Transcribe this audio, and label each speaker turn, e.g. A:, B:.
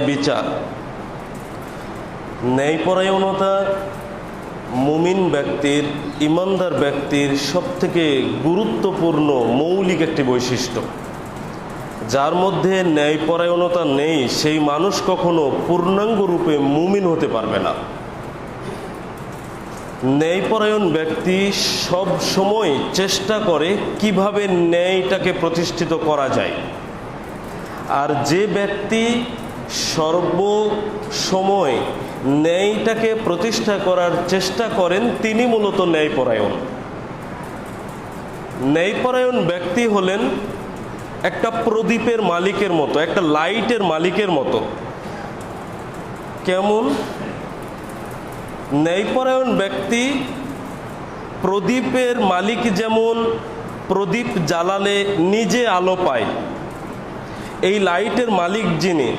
A: বিচার, ন্যায়পরায়ণতা মুমিন ব্যক্তির, ইমানদার ব্যক্তির সবথেকে গুরুত্বপূর্ণ মৌলিক একটি বৈশিষ্ট্য। যার মধ্যে ন্যায়পরায়ণতা নেই সেই মানুষ কখনো পূর্ণাঙ্গ রূপে মুমিন হতে পারবে না। ন্যায়পরায়ণ ব্যক্তি সব সময় চেষ্টা করে কিভাবে ন্যায়টাকে প্রতিষ্ঠিত করা যায়। আর যে ব্যক্তি সর্বসময় ন্যায়টাকে প্রতিষ্ঠা করার চেষ্টা করেন তিনি মূলত ন্যায়পরায়ণ। ন্যায়পরায়ণ ব্যক্তি হলেন একটা প্রদীপের মালিকের মতো, একটা লাইটের মালিকের মতো। কেমন? ন্যায়পরায়ণ ব্যক্তি প্রদীপের মালিক যেমন প্রদীপ জ্বালালে নিজে আলো পায়, এই লাইটের মালিক যিনি